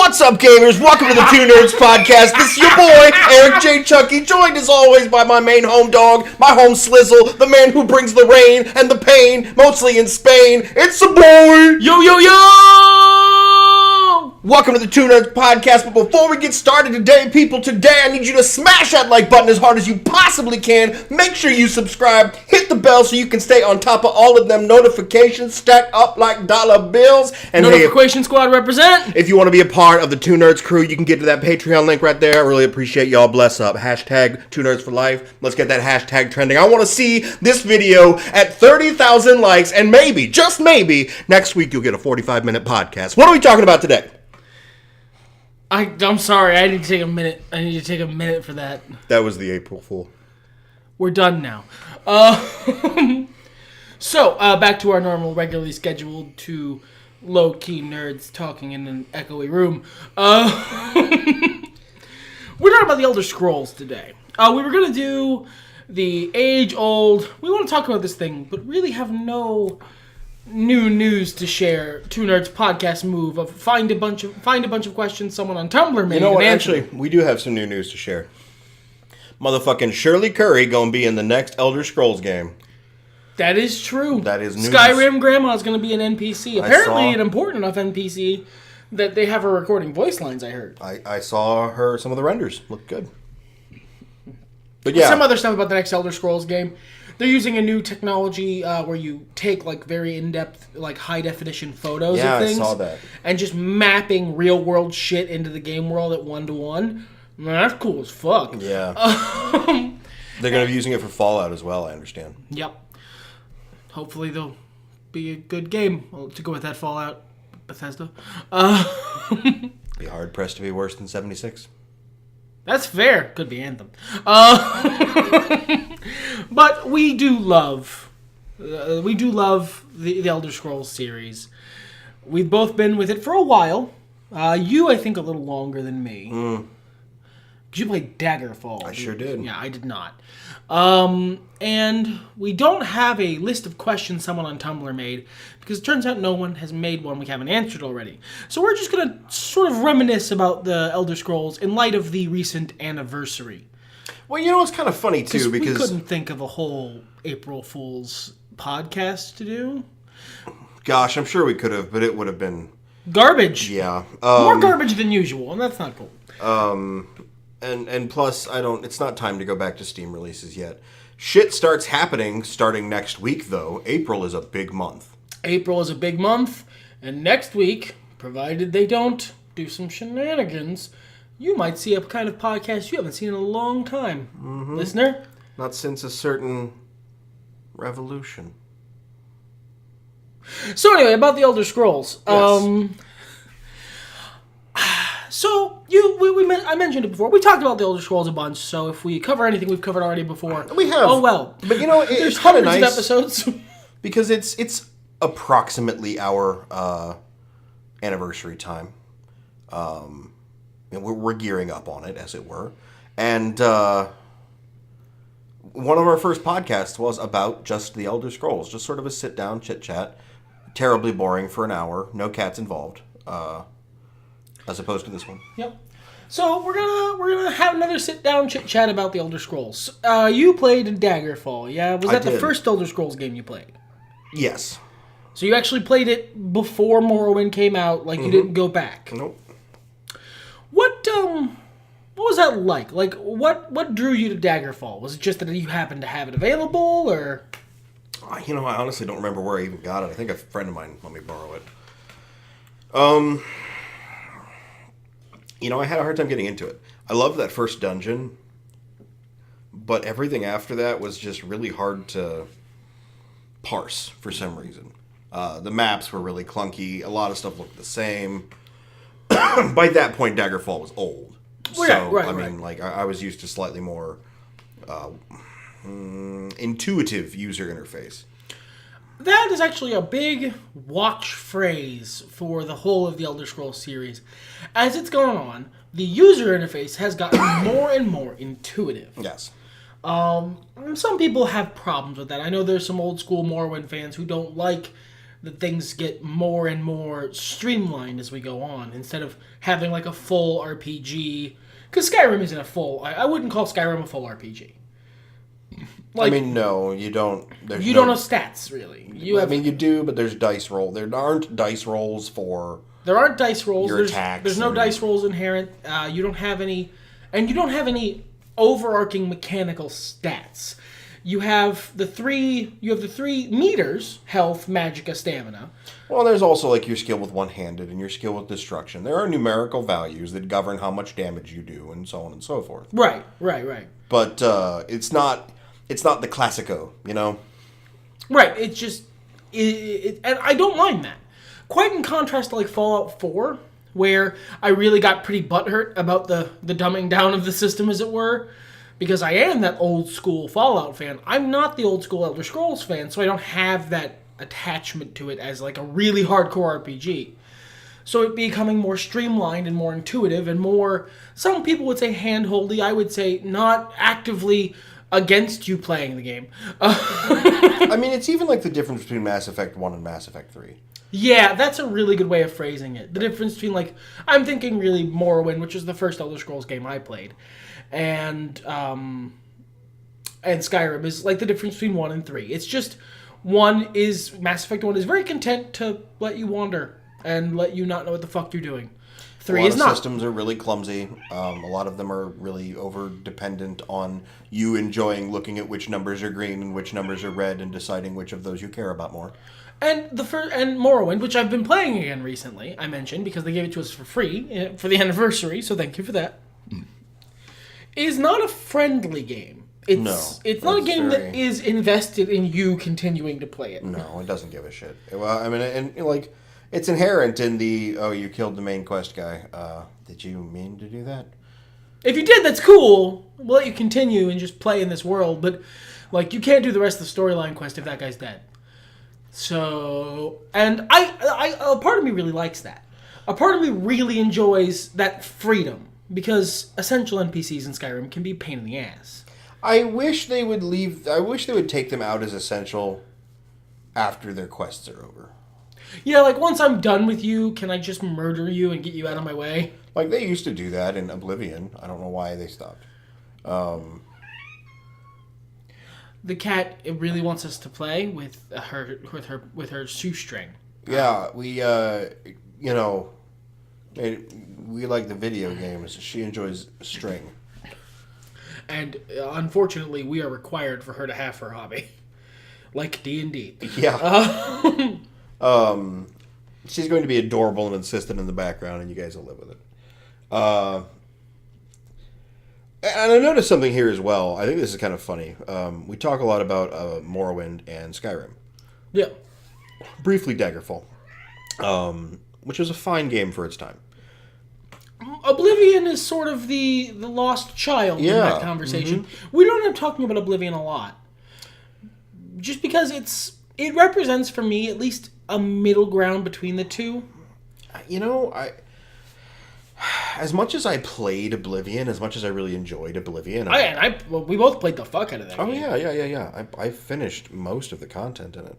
What's up, gamers? Welcome to the Two Nerds Podcast. This is your boy, Eric J. Chucky, joined as always by my main home dog, my home slizzle, the man who brings the rain and the pain, mostly in Spain. It's the boy! Yo, yo, yo! Welcome to the Two Nerds Podcast, but before we get started today, people, today I need you to smash that like button as hard as you possibly can. Make sure you subscribe, hit the bell so you can stay on top of all of them notifications stacked up like dollar bills. And Notification Squad represent! If you want to be a part of the Two Nerds crew, you can get to that Patreon link right there. I really appreciate y'all. Bless up. Hashtag Two Nerds for Life. Let's get that hashtag trending. I want to see this video at 30,000 likes, and maybe, just maybe, next week you'll get a 45-minute podcast. What are we talking about today? I'm sorry, I need to take a minute. I need to take a minute for that. That was the April Fool. We're done now. So, back to our normal, regularly scheduled two low-key nerds talking in an echoey room. We're talking about the Elder Scrolls today. We were going to do the age-old... We want to talk about this thing, but really have no new news to share. Two Nerds Podcast move of find a bunch of questions someone on Tumblr made. You know what? And Actually, we do have some new news to share. Motherfucking Shirley Curry gonna be in the next Elder Scrolls game. That is true. That is news. Skyrim Grandma's going to be an NPC. Apparently an important enough NPC that they have her recording voice lines, I heard. I saw her, some of the renders. Look good. But yeah. Some other stuff about the next Elder Scrolls game. They're using a new technology where you take like very in-depth, like high-definition photos of things. Yeah, I saw that. And just mapping real-world shit into the game world at 1-to-1. Man, that's cool as fuck. Yeah. They're going to be using it for Fallout as well, I understand. Yep. Hopefully they'll be a good game to go with that Fallout. Bethesda. Be hard-pressed to be worse than 76. That's fair. Could be Anthem. But we do love the Elder Scrolls series. We've both been with it for a while. You, I think, a little longer than me. Because you played Daggerfall. I sure did. Yeah, I did not. And we don't have a list of questions someone on Tumblr made, because it turns out no one has made one we haven't answered already. So we're just going to sort of reminisce about the Elder Scrolls in light of the recent anniversary. Well, you know, it's kind of funny, too, because... we couldn't think of a whole April Fool's podcast to do. Gosh, I'm sure we could have, but it would have been... garbage. Yeah. More garbage than usual, and that's not cool. And plus, it's not time to go back to Steam releases yet. Shit starts happening starting next week, though. April is a big month. April is a big month, and next week, provided they don't do some shenanigans, you might see a kind of podcast you haven't seen in a long time. Mm-hmm. Listener? Not since a certain revolution. So anyway, about the Elder Scrolls. Yes. So, I mentioned it before. We talked about the Elder Scrolls a bunch, so if we cover anything we've covered already before... We have. Oh, well. But, you know, there's it's kind of hundreds nice... of episodes. Because it's approximately our anniversary time. And we're gearing up on it, as it were. And one of our first podcasts was about just the Elder Scrolls. Just sort of a sit-down chit-chat. Terribly boring for an hour. No cats involved. As opposed to this one. Yep. So we're gonna have another sit-down chit-chat about the Elder Scrolls. You played Daggerfall, yeah? Was that the first Elder Scrolls game you played? Yes. So you actually played it before Morrowind came out, like you didn't go back? Nope. What was that like? Like, what drew you to Daggerfall? Was it just that you happened to have it available, or...? You know, I honestly don't remember where I even got it. I think a friend of mine let me borrow it. You know, I had a hard time getting into it. I loved that first dungeon, but everything after that was just really hard to parse for some reason. The maps were really clunky. A lot of stuff looked the same. By that point, Daggerfall was old. Right. I was used to slightly more intuitive user interface. That is actually a big watch phrase for the whole of the Elder Scrolls series. As it's gone on, the user interface has gotten more and more intuitive. Yes. Some people have problems with that. I know there's some old school Morrowind fans who don't like that things get more and more streamlined as we go on, instead of having like a full RPG. Because Skyrim isn't a full... I wouldn't call Skyrim a full RPG. Like, I mean, no, you don't... You don't have stats, really. I mean, you do, but there's dice roll. There aren't dice rolls for... There aren't dice rolls. Your attacks. There's no dice rolls inherent. You don't have any... And you don't have any overarching mechanical stats. You have the three meters: health, magicka, stamina. Well, there's also like your skill with one-handed and your skill with destruction. There are numerical values that govern how much damage you do, and so on and so forth. Right. But it's not the classico, you know. Right. It's just, and I don't mind that. Quite in contrast to like Fallout 4, where I really got pretty butthurt about the dumbing down of the system, as it were. Because I am that old school Fallout fan. I'm not the old school Elder Scrolls fan, so I don't have that attachment to it as like a really hardcore RPG. So it becoming more streamlined and more intuitive and more, some people would say handholdy, I would say not actively against you playing the game. I mean, it's even like the difference between Mass Effect 1 and Mass Effect 3. Yeah, that's a really good way of phrasing it. The difference between, like, I'm thinking really Morrowind, which is the first Elder Scrolls game I played, and Skyrim is like the difference between 1 and 3. It's just Mass Effect 1 is very content to let you wander and let you not know what the fuck you're doing. 3 is not. A lot of systems are really clumsy. A lot of them are really over-dependent on you enjoying looking at which numbers are green and which numbers are red and deciding which of those you care about more. And and Morrowind, which I've been playing again recently, I mentioned, because they gave it to us for free for the anniversary, so thank you for that, is not a friendly game. It's not a game that is invested in you continuing to play it. No, it doesn't give a shit. Well, I mean, and like, it's inherent in the, oh, you killed the main quest guy. Did you mean to do that? If you did, that's cool. We'll let you continue and just play in this world, but like, you can't do the rest of the storyline quest if that guy's dead. So, and a part of me really likes that. A part of me really enjoys that freedom, because essential NPCs in Skyrim can be a pain in the ass. I wish they would take them out as essential after their quests are over. Yeah, like, once I'm done with you, can I just murder you and get you out of my way? Like, they used to do that in Oblivion. I don't know why they stopped. The cat, it really wants us to play with her shoestring. Yeah, we like the video games. She enjoys string. And unfortunately, we are required for her to have her hobby, like D&D. Yeah. She's going to be adorable and insistent in the background, and you guys will live with it. And I noticed something here as well. I think this is kind of funny. We talk a lot about Morrowind and Skyrim. Yeah. Briefly, Daggerfall, which was a fine game for its time. Oblivion is sort of the lost child in that conversation. Mm-hmm. We don't end up talking about Oblivion a lot. Just because it represents, for me, at least a middle ground between the two. You know, as much as I played Oblivion, as much as I really enjoyed Oblivion... we both played the fuck out of that game. Yeah. I finished most of the content in it.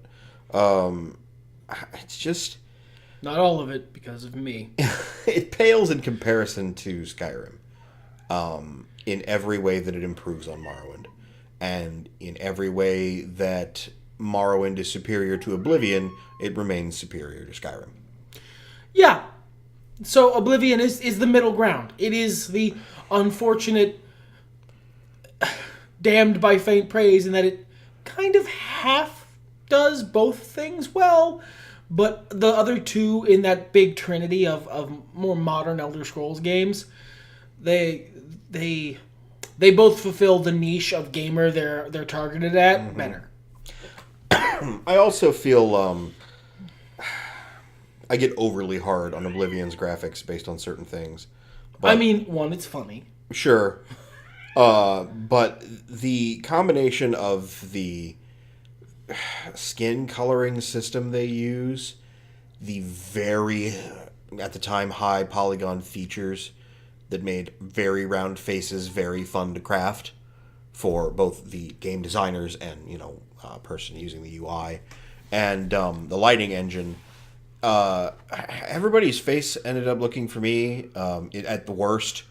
It's just... Not all of it, because of me. It pales in comparison to Skyrim. In every way that it improves on Morrowind. And in every way that Morrowind is superior to Oblivion, it remains superior to Skyrim. Yeah. So Oblivion is the middle ground. It is the unfortunate damned by faint praise in that it kind of half does both things well, but the other two in that big trinity of more modern Elder Scrolls games, they both fulfill the niche of gamer they're targeted at better. I also feel I get overly hard on Oblivion's graphics based on certain things. But, I mean, one, it's funny. Sure. But the combination of the skin coloring system they use, the very, at the time, high polygon features that made very round faces very fun to craft for both the game designers and, person using the UI, and the lighting engine. Everybody's face ended up looking for me, at the worst,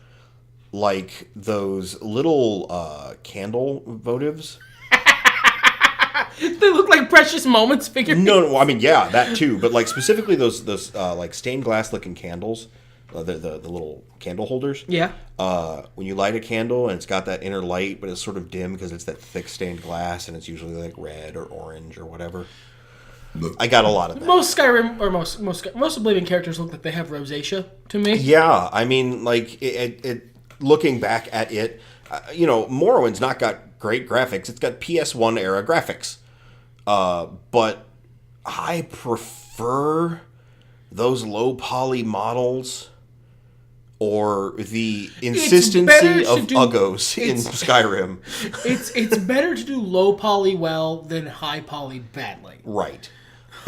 like those little candle votives. They look like Precious Moments figurines. No, I mean, yeah, that too, but like specifically those like stained glass looking candles, the little candle holders. Yeah. When you light a candle and it's got that inner light, but it's sort of dim because it's that thick stained glass, and it's usually like red or orange or whatever. I got a lot of that. Most Skyrim or most Oblivion characters look like they have rosacea to me. Yeah, I mean, like it looking back at it, Morrowind's not got great graphics. It's got PS1 era graphics, but I prefer those low poly models or the insistency of uggos in Skyrim. It's better to do low poly well than high poly badly. Right.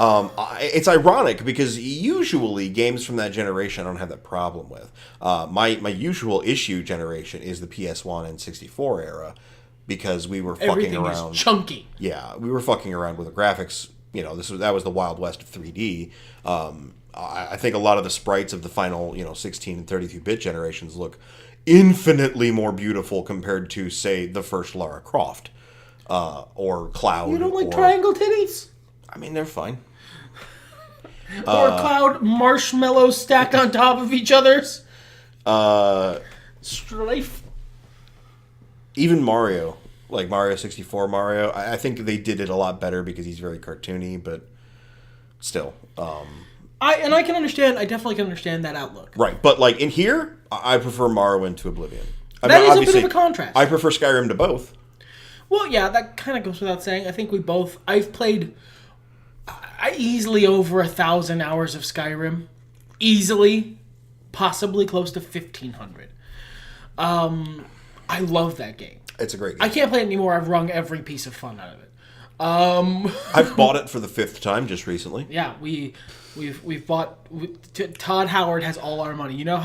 It's ironic because usually games from that generation I don't have that problem with. My usual issue generation is the PS1 and 64 era because we were fucking around. Everything is chunky. Yeah, we were fucking around with the graphics. That was the Wild West of 3D. I think a lot of the sprites of the final 16 and 32-bit generations look infinitely more beautiful compared to, say, the first Lara Croft or Cloud. You don't like triangle titties? I mean, they're fine. Or Cloud marshmallows stacked on top of each other's? Strife? Even Mario, like Mario 64 Mario, I think they did it a lot better because he's very cartoony, but still. I definitely can understand that outlook. Right, but like in here, I prefer Morrowind to Oblivion. That is a bit of a contrast. I prefer Skyrim to both. Well, yeah, that kind of goes without saying. I think I've played easily over 1,000 hours of Skyrim. Easily. Possibly close to 1,500. I love that game. It's a great game. I can't play it anymore. I've wrung every piece of fun out of it. I've bought it for the 5th time just recently. Yeah, we've bought. Todd Howard has all our money. You know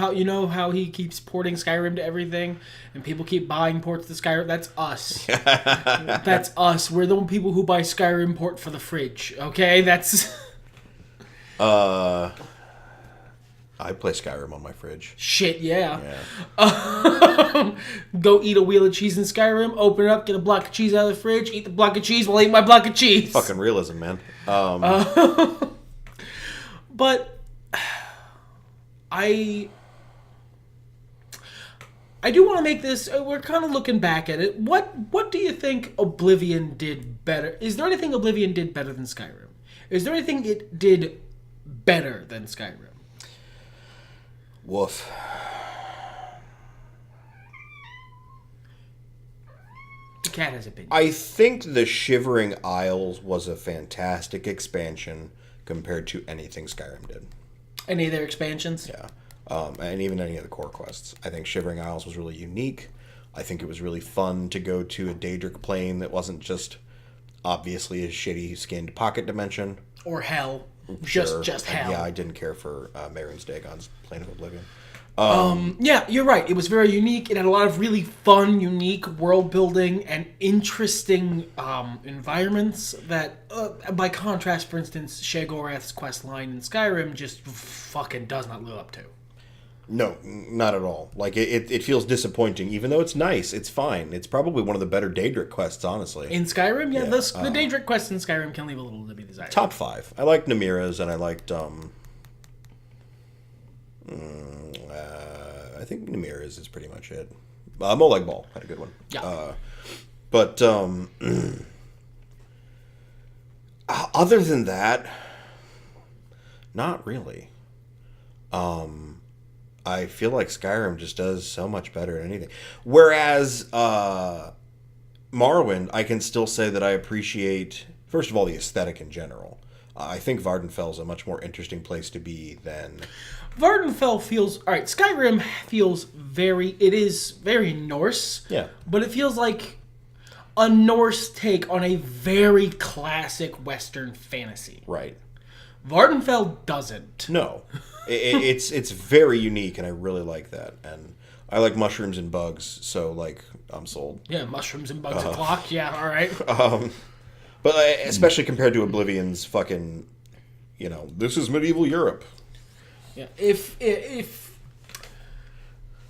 how he keeps porting Skyrim to everything, and people keep buying ports to Skyrim. That's us. That's us. We're the people who buy Skyrim port for the fridge. Okay, that's. I play Skyrim on my fridge. Shit, yeah. Go eat a wheel of cheese in Skyrim, open it up, get a block of cheese out of the fridge, eat the block of cheese while eating my block of cheese. Fucking realism, man. But I do want to make this. We're kind of looking back at it. What do you think Oblivion did better? Is there anything Oblivion did better than Skyrim? Is there anything it did better than Skyrim? Woof. The cat has opinion. I think the Shivering Isles was a fantastic expansion compared to anything Skyrim did. Any of their expansions? Yeah. And even any of the core quests. I think Shivering Isles was really unique. I think it was really fun to go to a Daedric plane that wasn't just obviously a shitty skinned pocket dimension. Or hell. Sure. Just hell. Yeah, I didn't care for Marin's Dagon's Plane of Oblivion. Yeah, you're right. It was very unique. It had a lot of really fun, unique world building and interesting environments that, by contrast, for instance, Sheogorath's quest line in Skyrim just fucking does not live up to. No, not at all. Like, it feels disappointing. Even though it's nice, it's fine. It's probably one of the better Daedric quests, honestly. In Skyrim? Yeah, the Daedric quests in Skyrim can leave a little to be desired. Top 5. I liked Namira's, and I liked, I think Namira's is pretty much it. Molag Bal had a good one. Yeah. But, other than that, not really. I feel like Skyrim just does so much better than anything. Whereas Morrowind, I can still say that I appreciate, first of all, the aesthetic in general. I think Vardenfell is a much more interesting place to be than... Vardenfell feels... Alright, Skyrim feels it is very Norse. Yeah. But it feels like a Norse take on a very classic Western fantasy. Right. Vardenfell doesn't. No. It's very unique, and I really like that. And I like mushrooms and bugs, so, like, I'm sold. Yeah, mushrooms and bugs o'clock. Yeah, all right. But especially compared to Oblivion's fucking, this is medieval Europe. Yeah, if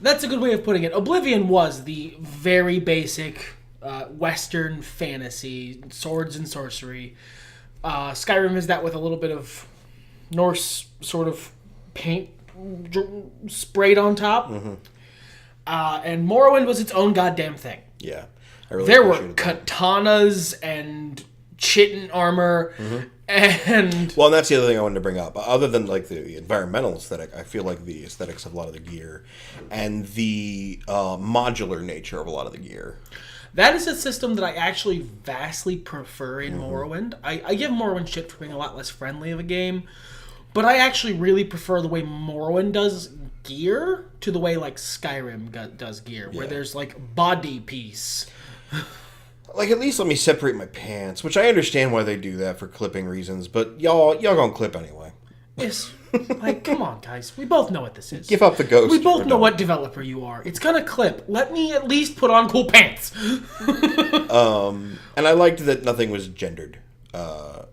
that's a good way of putting it. Oblivion was the very basic Western fantasy, swords and sorcery. Skyrim is that with a little bit of Norse sort of paint sprayed on top. Mm-hmm. And Morrowind was its own goddamn thing. Yeah. I really there were that. katanas and chitin armor and... Well, and that's the other thing I wanted to bring up. Other than like the environmental aesthetic, I feel like the aesthetics of a lot of the gear and the modular nature of a lot of the gear. That is a system that I actually vastly prefer in Morrowind. I give Morrowind shit for being a lot less friendly of a game, but I actually really prefer the way Morrowind does gear to the way like Skyrim does gear, where there's like body piece. Like, at least let me separate my pants, which I understand why they do that for clipping reasons, but y'all gonna clip anyway. Yes. Like, come on, guys. We both know what this is. Give up the ghost. We both know what developer you are. It's gonna clip. Let me at least put on cool pants. And I liked that nothing was gendered. I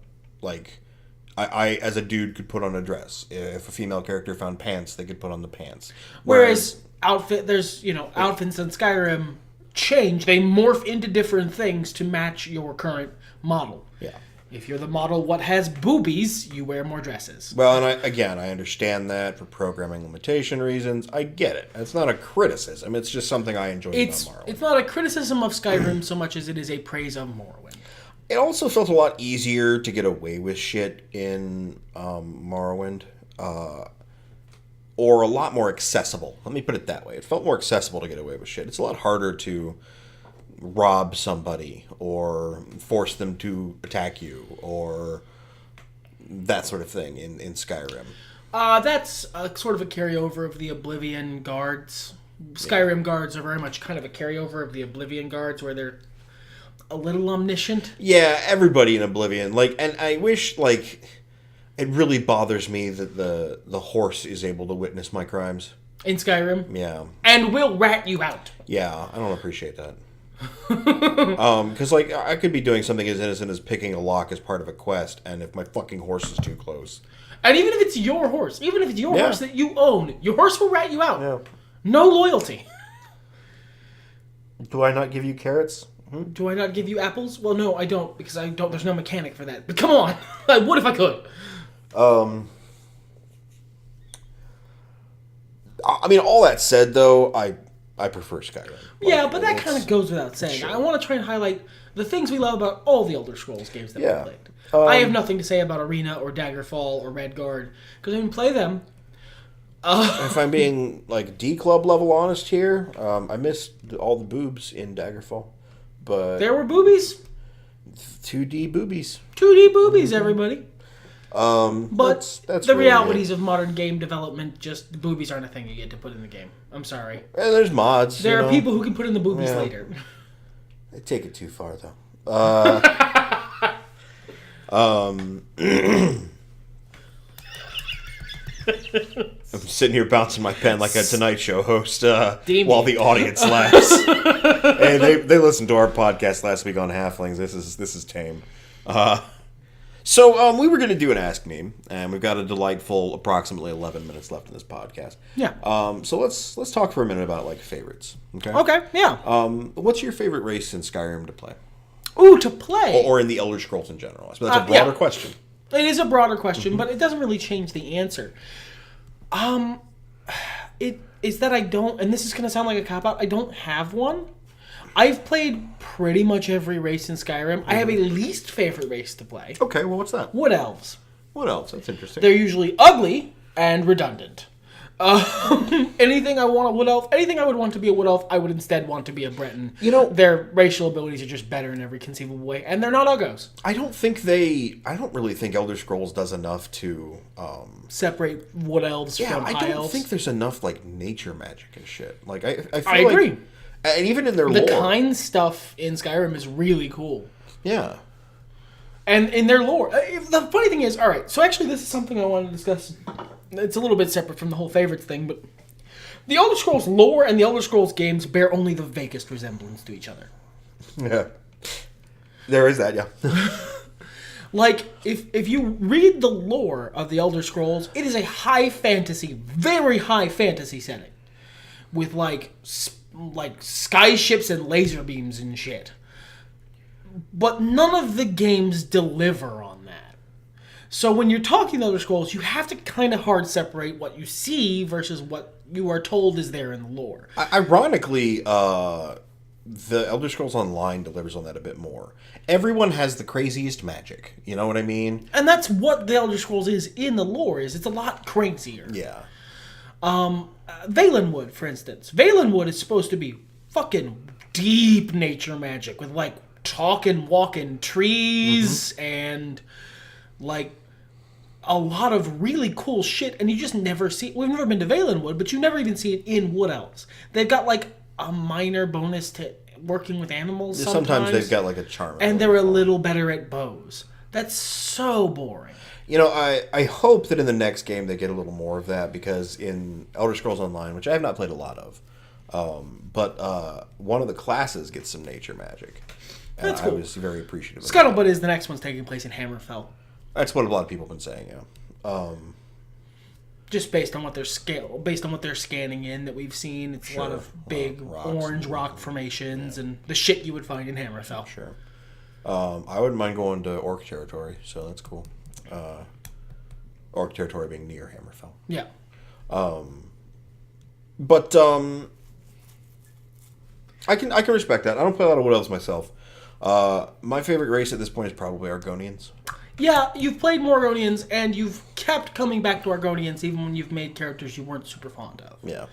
as a dude could put on a dress. If a female character found pants, they could put on the pants. Whereas outfits in Skyrim change. They morph into different things to match your current model. Yeah. If you're the model what has boobies, you wear more dresses. Well, and I understand that for programming limitation reasons. I get it. It's not a criticism. It's just something I enjoy about Morrowind. It's not a criticism of Skyrim so much as it is a praise of Morrowind. It also felt a lot easier to get away with shit in Morrowind. Or a lot more accessible. Let me put it that way. It felt more accessible to get away with shit. It's a lot harder to rob somebody or force them to attack you or that sort of thing in Skyrim. That's sort of a carryover of the Oblivion guards. Skyrim guards are very much kind of a carryover of the Oblivion guards where they're a little omniscient. Yeah, everybody in Oblivion. And I wish, it really bothers me that the horse is able to witness my crimes. In Skyrim? Yeah. And will rat you out. Yeah, I don't appreciate that. Because, I could be doing something as innocent as picking a lock as part of a quest, and if my fucking horse is too close... And even if it's your horse, horse that you own, your horse will rat you out. Yeah. No loyalty. Do I not give you carrots? Do I not give you apples? Well, no, I don't, because there's no mechanic for that. But come on! I would if I could. All that said, though, I prefer Skyrim. Yeah, but that kind of goes without saying. Sure. I want to try and highlight the things we love about all the Elder Scrolls games that we played. I have nothing to say about Arena or Daggerfall or Redguard, because I didn't play them. If I'm being, D-Club level honest here, I missed all the boobs in Daggerfall. But there were boobies? 2D boobies. 2D boobies, everybody. But that's the realities of modern game development, just the boobies aren't a thing you get to put in the game. I'm sorry. And there's mods. There are people who can put in the boobies later. They take it too far, though. I'm sitting here bouncing my pen like a Tonight Show host while the audience laughs. Hey, they listened to our podcast last week on halflings. This is tame. So we were going to do an Ask Me, and we've got a delightful approximately 11 minutes left in this podcast. Yeah. So let's talk for a minute about favorites. Okay. Okay. Yeah. What's your favorite race in Skyrim to play? Ooh, to play. Or in the Elder Scrolls in general. So that's a broader question. It is a broader question, but it doesn't really change the answer. It is that I don't, and this is going to sound like a cop-out, I don't have one. I've played pretty much every race in Skyrim. I have a least favorite race to play. Okay, well, what's that? Wood Elves. Wood Elves, that's interesting. They're usually ugly and redundant. Anything I want a Wood Elf, anything I would want to be a Wood Elf, I would instead want to be a Breton. Their racial abilities are just better in every conceivable way, and they're not uggos. I don't really think Elder Scrolls does enough to separate Wood Elves from High Elves. I don't think there's enough nature magic and shit. I feel agree. And even in their lore. The kind stuff in Skyrim is really cool. Yeah. And in their lore. The funny thing is, alright, so actually this is something I wanted to discuss. It's a little bit separate from the whole favorites thing, but the Elder Scrolls lore and the Elder Scrolls games bear only the vaguest resemblance to each other. Yeah. There is that, yeah. Like, if you read the lore of the Elder Scrolls, it is a high fantasy, very high fantasy setting. With, like sky ships and laser beams and shit. But none of the games deliver on that. So when you're talking Elder Scrolls, you have to kind of hard separate what you see versus what you are told is there in the lore. Ironically, the Elder Scrolls Online delivers on that a bit more. Everyone has the craziest magic. You know what I mean? And that's what the Elder Scrolls is in the lore. It's a lot crazier. Yeah. Valenwood, for instance. Valenwood is supposed to be fucking deep nature magic with, like, talking, walking trees and, like, a lot of really cool shit. And you just never see... We've never been to Valenwood, but you never even see it in Wood Elves. They've got, like, a minor bonus to working with animals sometimes. Sometimes they've got, like, a charm. And they're a little better at bows. That's so boring. You know, I hope that in the next game they get a little more of that, because in Elder Scrolls Online, which I have not played a lot of, but one of the classes gets some nature magic. That's cool. I was very appreciative of Scuttlebutt that. is the next one's taking place in Hammerfell. That's what a lot of people have been saying, yeah. Just based on what they're scanning in that we've seen, it's a lot of big orange rock formations and the shit you would find in Hammerfell. Sure. I wouldn't mind going to Orc territory, so that's cool. Orc territory being near Hammerfell. Yeah. But I can respect that. I don't play a lot of Wood Elves myself. My favorite race at this point is probably Argonians. Yeah, you've played more Argonians, and you've kept coming back to Argonians even when you've made characters you weren't super fond of. Yeah.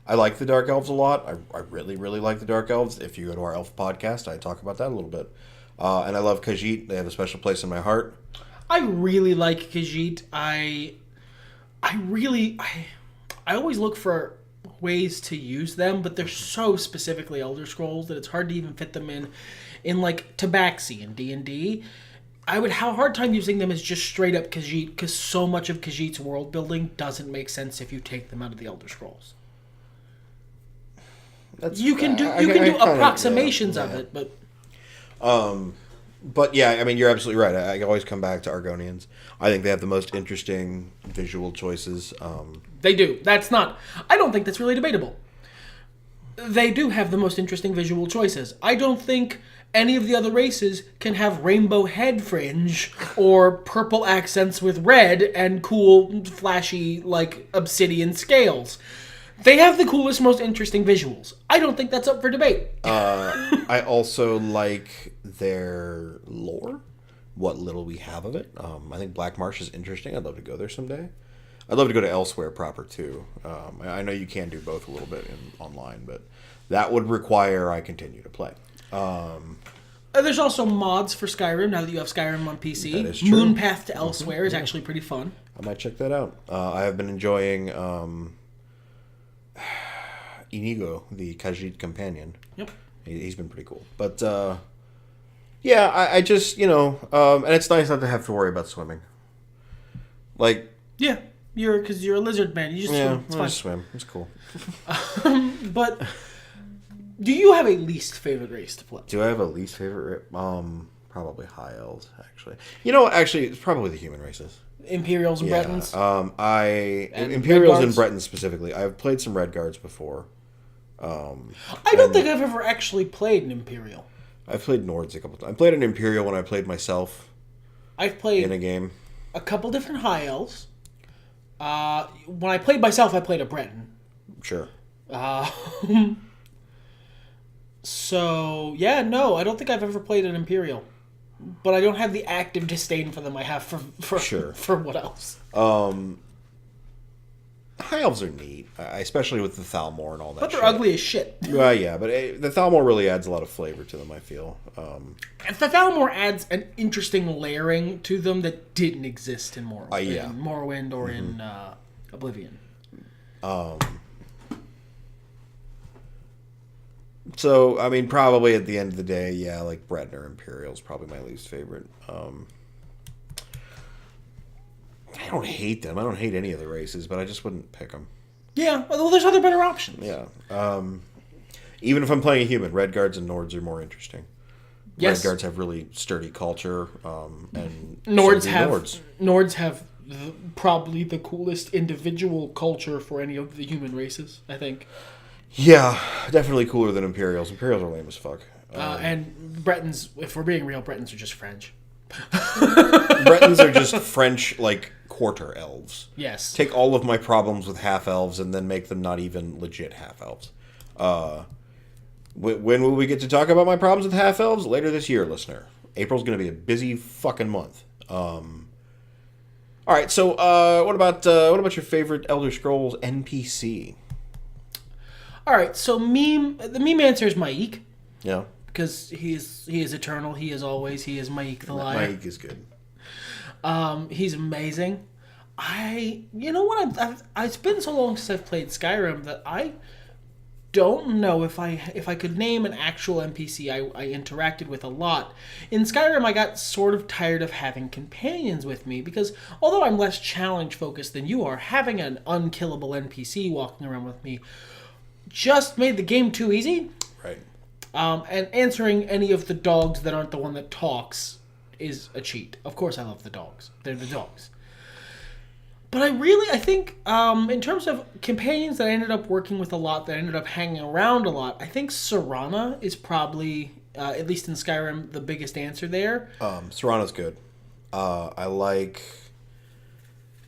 I like the Dark Elves a lot. I really, really like the Dark Elves. If you go to our Elf podcast, I talk about that a little bit. And I love Khajiit. They have a special place in my heart. I really like Khajiit. I always look for ways to use them, but they're so specifically Elder Scrolls that it's hard to even fit them in like Tabaxi and D&D. I would have a hard time using them as just straight up Khajiit, because so much of Khajiit's world building doesn't make sense if you take them out of the Elder Scrolls. You can do approximations of it, but yeah, I mean, you're absolutely right. I always come back to Argonians. I think they have the most interesting visual choices. They do. I don't think that's really debatable. They do have the most interesting visual choices. I don't think any of the other races can have rainbow head fringe or purple accents with red and cool, flashy, like, obsidian scales. They have the coolest, most interesting visuals. I don't think that's up for debate. I also like their lore, what little we have of it. I think Black Marsh is interesting. I'd love to go there someday. I'd love to go to Elsewhere proper, too. I know you can do both a little bit online, but that would require I continue to play. There's also mods for Skyrim, now that you have Skyrim on PC. That is true. Moonpath to Elsewhere is actually pretty fun. I might check that out. I have been enjoying Inigo, the Khajiit companion. Yep. He's been pretty cool. But, yeah, I just, and it's nice not to have to worry about swimming. Like... Yeah, because you're a lizard man. You just swim. It's fine. I just swim. It's cool. But... Do you have a least favorite race to play? Do I have a least favorite? Probably High Elves, actually. Actually, it's probably the human races. Imperials and Bretons? Imperials and Bretons specifically. I've played some Redguards before. I don't think I've ever actually played an Imperial. I've played Nords a couple times. I played an Imperial when I played myself. I've played in a game. A couple different High Elves. When I played myself, I played a Breton. Sure. So, yeah, no, I don't think I've ever played an Imperial. But I don't have the active disdain for them I have for what else. High Elves are neat, especially with the Thalmor and all that. But they're ugly as shit. Well, yeah, but the Thalmor really adds a lot of flavor to them, I feel. The Thalmor adds an interesting layering to them that didn't exist in Morrowind, in Morrowind or in Oblivion. So, I mean, probably at the end of the day, yeah, like Breton or Imperial is probably my least favorite. I don't hate them. I don't hate any of the races, but I just wouldn't pick them. Yeah, well, there's other better options. Yeah. Even if I'm playing a human, Redguards and Nords are more interesting. Yes. Redguards have really sturdy culture, and Nords so do have Nords. Nords have probably the coolest individual culture for any of the human races, I think. Yeah, definitely cooler than Imperials. Imperials are lame as fuck. And Bretons, if we're being real, Bretons are just French. Bretons are just French, like, quarter elves. Yes. Take all of my problems with half elves and then make them not even legit half elves. When will we get to talk about my problems with half elves? Later this year, listener. April's going to be a busy fucking month. All right, so what about your favorite Elder Scrolls NPC? All right, so the meme answer is Maik, Yeah, because he is eternal. He is always. He is Maik the Liar. Mike is good. He's amazing. You know what? It's been so long since I've played Skyrim that I don't know if I could name an actual NPC I interacted with a lot. In Skyrim, I got sort of tired of having companions with me because although I'm less challenge focused than you are, having an unkillable NPC walking around with me just made the game too easy. Right. And answering any of the dogs that aren't the one that talks is a cheat. Of course I love the dogs. They're the dogs. But I think, in terms of companions that I ended up working with a lot, that I ended up hanging around a lot, I think Serana is probably, at least in Skyrim, the biggest answer there. Serana's good. I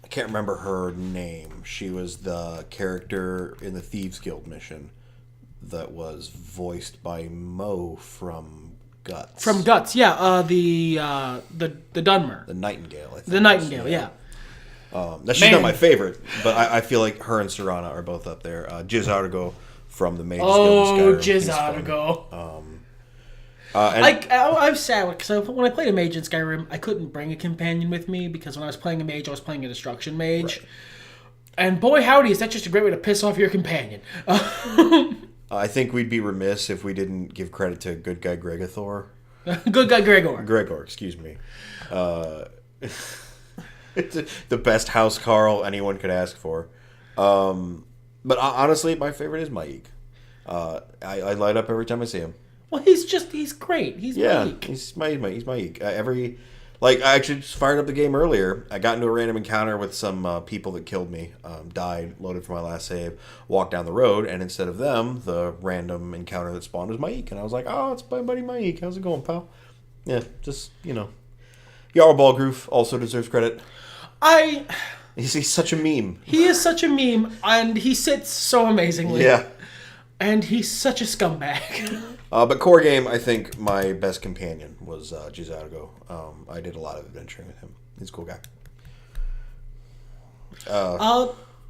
can't remember her name. She was the character in the Thieves Guild mission that was voiced by Mo from Guts. From Guts, yeah. The Dunmer. The Nightingale, I think. The Nightingale, yeah. Now, she's not my favorite, but I feel like her and Serana are both up there. Jizargo from the Mages Guild in Skyrim. Jizargo. And I'm sad because when I played a mage in Skyrim, I couldn't bring a companion with me because when I was playing a mage, I was playing a destruction mage. Right. And boy, howdy, is that just a great way to piss off your companion. I think we'd be remiss if we didn't give credit to Good Guy Gregothor. Good Guy Gregor. Gregor, excuse me. It's the best house Carl anyone could ask for. But honestly, my favorite is Maik. I light up every time I see him. Well, he's great. He's Maik. He's Maik. I actually just fired up the game earlier. I got into a random encounter with some people that killed me. Died, loaded for my last save, walked down the road, and instead of them, the random encounter that spawned was Maik. And I was like, oh, it's my buddy Maik. How's it going, pal? Yeah, just, Yarl Balgroof also deserves credit. He's such a meme. He is such a meme, and he sits so amazingly. Yeah. And he's such a scumbag. But core game, I think my best companion was Jizargo. I did a lot of adventuring with him. He's a cool guy.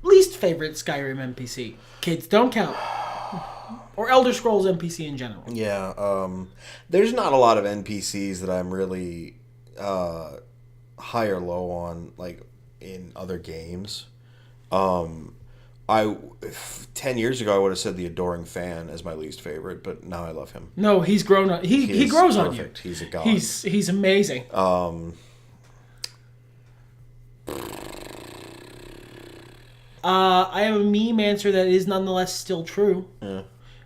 Least favorite Skyrim NPC. Kids don't count. Or Elder Scrolls NPC in general. Yeah. There's not a lot of NPCs that I'm really high or low on, like, in other games. 10 years ago I would have said the Adoring Fan as my least favorite, but now I love him. No, he's grown on. He grows perfect. On you. He's a god. He's amazing. I have a meme answer that is nonetheless still true. Yeah.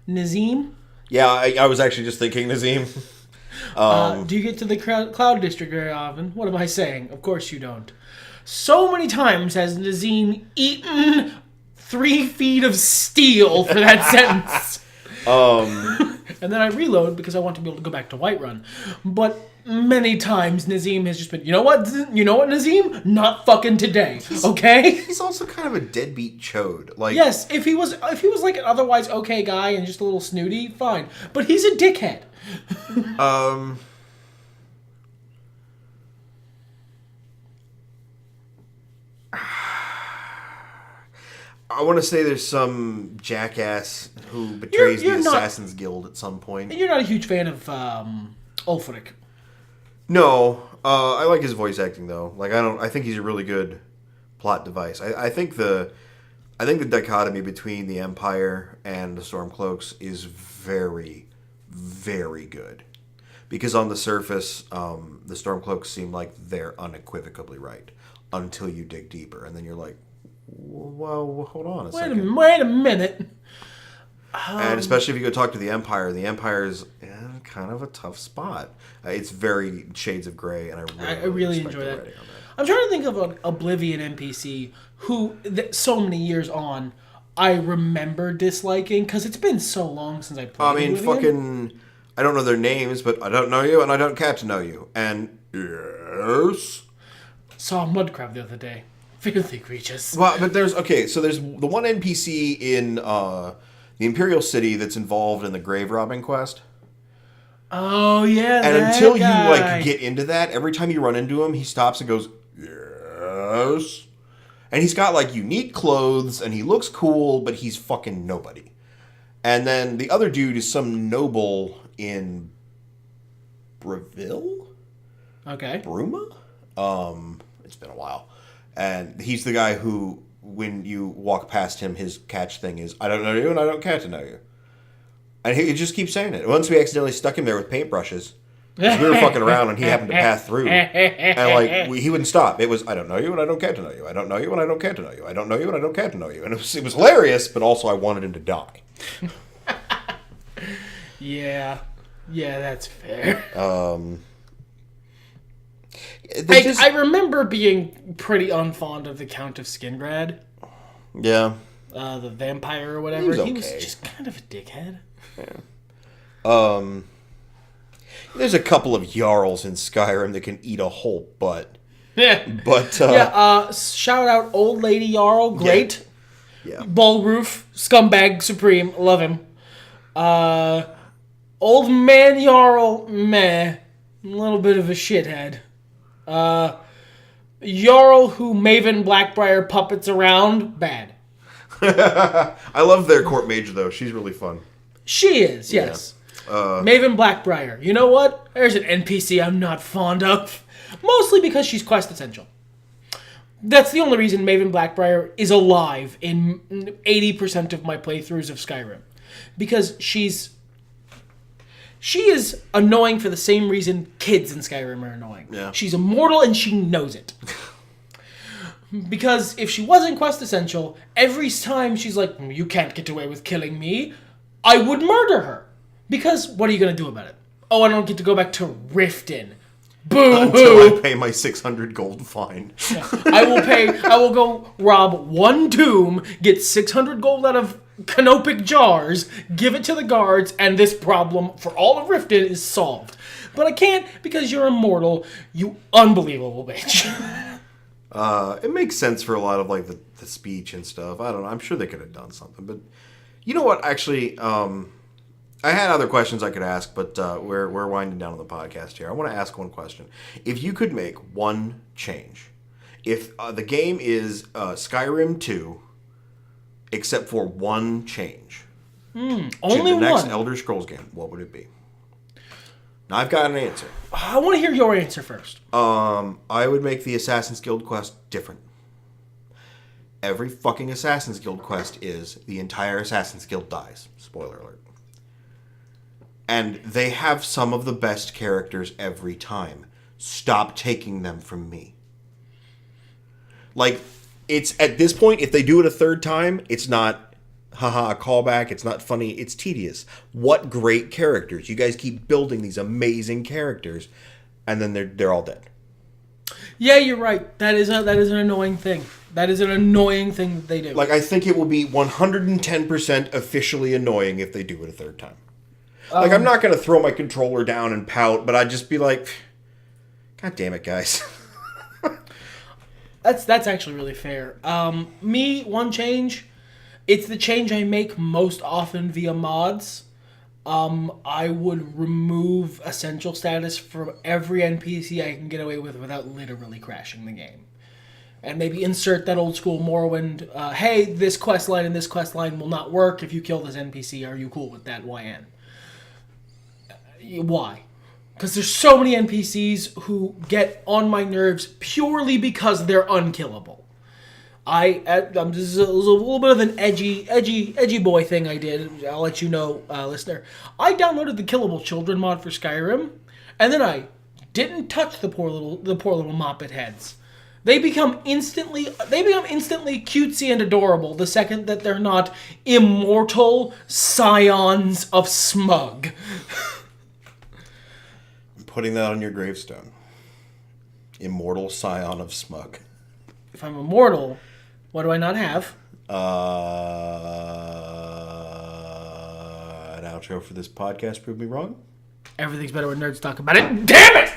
Nazim. Yeah, I was actually just thinking Nazim. Do you get to the Cloud District very often? What am I saying? Of course you don't. So many times has Nazim eaten 3 feet of steel for that sentence. And then I reload because I want to be able to go back to Whiterun. But many times Nazim has just been, you know what, Nazim? Not fucking today, okay? He's also kind of a deadbeat chode. Like, yes, if he was like an otherwise okay guy and just a little snooty, fine. But he's a dickhead. I want to say there's some jackass who betrays the Assassin's Guild at some point. And you're not a huge fan of Ulfric. No, I like his voice acting though. Like I think he's a really good plot device. I think the dichotomy between the Empire and the Stormcloaks is very, very good. Because on the surface, the Stormcloaks seem like they're unequivocally right until you dig deeper, and then you're like, well, hold on a second. Wait a minute. And especially if you go talk to the Empire is kind of a tough spot. It's very shades of gray, and I really enjoy that. I'm trying to think of an Oblivion NPC who, so many years on, I remember disliking, because it's been so long since I played Oblivion. I don't know their names, but I don't know you, and I don't care to know you. And, yes? Saw a mudcrab the other day. Filthy creatures. Well, but there's the one NPC in the Imperial City that's involved in the grave robbing quest. Oh, yeah, and until you, get into that, every time you run into him, he stops and goes, yes? And he's got, unique clothes, and he looks cool, but he's fucking nobody. And then the other dude is some noble in Breville? Okay. Bruma? It's been a while. And he's the guy who, when you walk past him, his catch thing is, I don't know you and I don't care to know you. And he just keeps saying it. Once we accidentally stuck him there with paintbrushes. We were fucking around and he happened to pass through. And he wouldn't stop. It was, I don't know you and I don't care to know you. I don't know you and I don't care to know you. I don't know you and I don't care to know you. And it was hilarious, but also I wanted him to die. Yeah. Yeah, that's fair. I remember being pretty unfond of the Count of Skingrad. Yeah. The vampire or whatever. He was just kind of a dickhead. Yeah. There's a couple of Jarls in Skyrim that can eat a whole butt. Yeah. But, shout out Old Lady Jarl. Great. Yeah. Ball roof. Scumbag supreme. Love him. Old Man Jarl. Meh. A little bit of a shithead. Jarl who Maven Blackbriar puppets around. Bad. I love their court mage, though. She's really fun. She is, yes. Yeah. Maven Blackbriar. You know what? There's an NPC I'm not fond of. Mostly because she's quest essential. That's the only reason Maven Blackbriar is alive in 80% of my playthroughs of Skyrim. Because she is annoying for the same reason kids in Skyrim are annoying. Yeah. She's immortal and she knows it. Because if she wasn't quest essential, every time she's like, you can't get away with killing me, I would murder her. Because what are you going to do about it? Oh, I don't get to go back to Riften. Boo! Until I pay my 600 gold fine. Yeah. I will go rob one tomb, get 600 gold out of canopic jars, give it to the guards, and this problem for all of Riften is solved. But I can't because you're immortal, you unbelievable bitch. It makes sense for a lot of the speech and stuff. I don't know. I'm sure they could have done something. But you know what? Actually, I had other questions I could ask, but we're winding down on the podcast here. I want to ask one question. If you could make one change, if the game is Skyrim 2, except for one change, only the next one. Elder Scrolls game, what would it be? Now, I've got an answer. I want to hear your answer first. I would make the Assassin's Guild quest different. Every fucking Assassin's Guild quest is the entire Assassin's Guild dies. Spoiler alert. And they have some of the best characters every time. Stop taking them from me. It's at this point, if they do it a third time, it's not, haha, a callback. It's not funny. It's tedious. What great characters. You guys keep building these amazing characters, and then they're all dead. Yeah, you're right. That is an annoying thing. That is an annoying thing that they do. I think it will be 110% officially annoying if they do it a third time. I'm not going to throw my controller down and pout, but I'd just be like, God damn it, guys. That's actually really fair. Me, one change. It's the change I make most often via mods. I would remove essential status from every NPC I can get away with without literally crashing the game. And maybe insert that old school Morrowind, hey, this quest line and this quest line will not work if you kill this NPC. Are you cool with that, YN? Why? Because there's so many NPCs who get on my nerves purely because they're unkillable. This is a little bit of an edgy boy thing I did. I'll let you know, listener. I downloaded the Killable Children mod for Skyrim, and then I didn't touch the poor little moppet heads. They become instantly cutesy and adorable the second that they're not immortal scions of smug. I'm putting that on your gravestone. Immortal scion of smug. If I'm immortal, what do I not have? An outro for this podcast proved me wrong. Everything's better when nerds talk about it. Damn it!